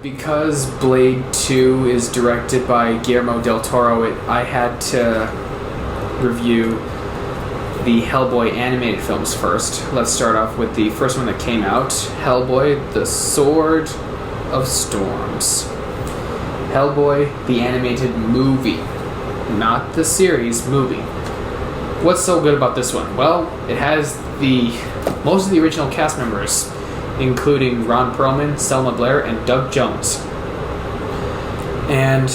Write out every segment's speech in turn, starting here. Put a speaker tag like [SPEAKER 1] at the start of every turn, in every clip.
[SPEAKER 1] Because Blade 2 is directed by Guillermo del Toro, I had to review the Hellboy animated films first. Let's start off with the first one that came out, Hellboy, the Sword of Storms. Hellboy, the animated movie. Not the series, movie. What's so good about this one? Well, it has most of the original cast members, including Ron Perlman, Selma Blair, and Doug Jones. And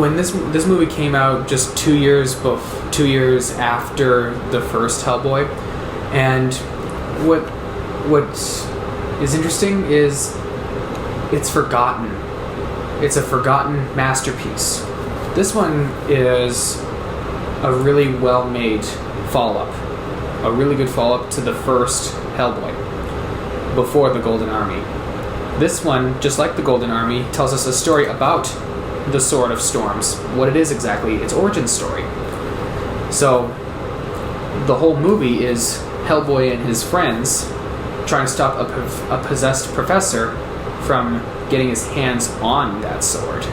[SPEAKER 1] when this movie came out, just 2 years after the first Hellboy, and what is interesting is it's forgotten. It's a forgotten masterpiece. This one is a really well-made follow-up, a really good follow-up to the first Hellboy, before the Golden Army. This one, just like the Golden Army, tells us a story about the Sword of Storms, what it is exactly, its origin story. So, the whole movie is Hellboy and his friends trying to stop a possessed professor from getting his hands on that sword.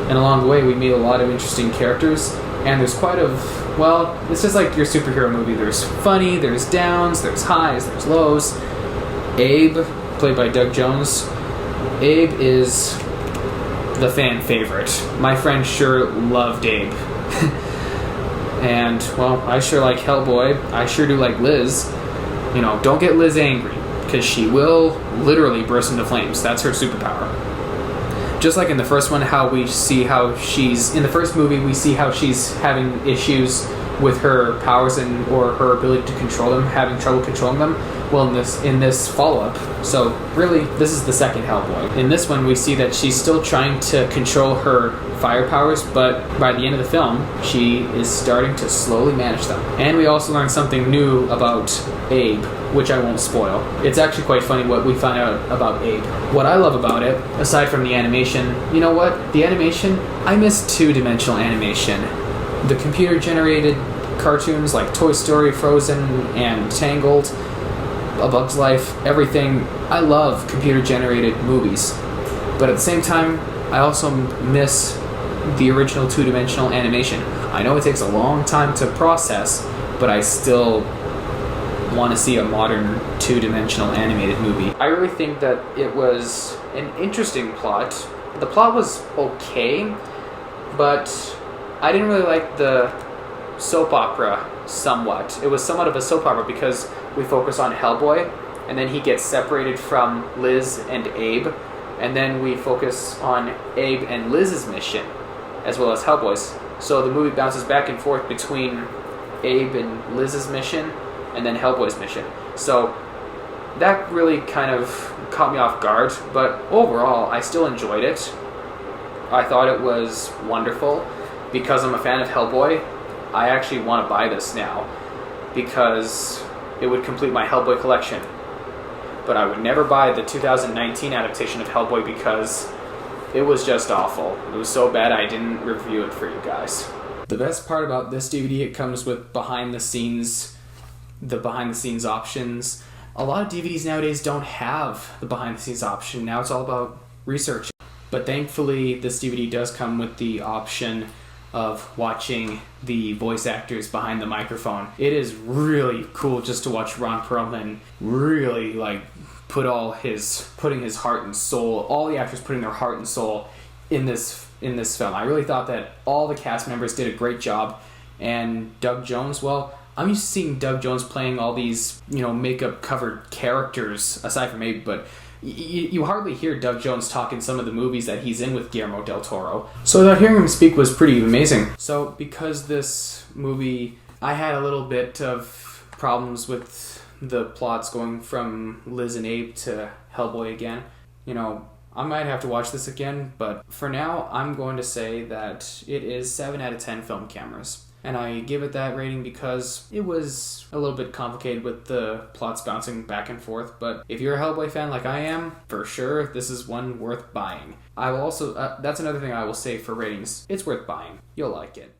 [SPEAKER 1] And along the way, we meet a lot of interesting characters, and there's it's just like your superhero movie. There's funny, there's downs, there's highs, there's lows. Abe, played by Doug Jones. Abe is the fan favorite. My friend sure loved Abe. And, well, I sure like Hellboy. I sure do like Liz. Don't get Liz angry, because she will literally burst into flames. That's her superpower. Just like in the first one, in the first movie, we see how she's having issues with her powers or her ability to control them, having trouble controlling them. Well, in this follow-up, so really, this is the second Hellboy. In this one, we see that she's still trying to control her fire powers, but by the end of the film, she is starting to slowly manage them. And we also learn something new about Abe, which I won't spoil. It's actually quite funny what we find out about Abe. What I love about it, aside from the animation, you know what? The animation, I miss two-dimensional animation. The computer-generated cartoons like Toy Story, Frozen, and Tangled, A Bug's Life, everything. I love computer-generated movies. But at the same time, I also miss the original two-dimensional animation. I know it takes a long time to process, but I still want to see a modern two-dimensional animated movie. I really think that it was an interesting plot. The plot was okay, but I didn't really like the soap opera somewhat. It was somewhat of a soap opera because we focus on Hellboy, and then he gets separated from Liz and Abe, and then we focus on Abe and Liz's mission, as well as Hellboy's. So the movie bounces back and forth between Abe and Liz's mission, and then Hellboy's mission. So that really kind of caught me off guard, but overall, I still enjoyed it. I thought it was wonderful. Because I'm a fan of Hellboy, I actually want to buy this now, because it would complete my Hellboy collection. But I would never buy the 2019 adaptation of Hellboy because it was just awful. It was so bad I didn't review it for you guys. The best part about this DVD, it comes with behind the scenes options. A lot of DVDs nowadays don't have the behind the scenes option. Now it's all about research. But thankfully, this DVD does come with the option of watching the voice actors behind the microphone. It is really cool just to watch Ron Perlman really putting his heart and soul, all the actors putting their heart and soul in this film. I really thought that all the cast members did a great job, and Doug Jones, well, I'm used to seeing Doug Jones playing all these, makeup covered characters aside from Abe, but you hardly hear Doug Jones talk in some of the movies that he's in with Guillermo del Toro. So that hearing him speak was pretty amazing. So because this movie, I had a little bit of problems with the plots going from Liz and Abe to Hellboy again. I might have to watch this again, but for now, I'm going to say that it is 7 out of 10 film cameras. And I give it that rating because it was a little bit complicated with the plots bouncing back and forth. But if you're a Hellboy fan like I am, for sure, this is one worth buying. I will also, that's another thing I will say for ratings. It's worth buying. You'll like it.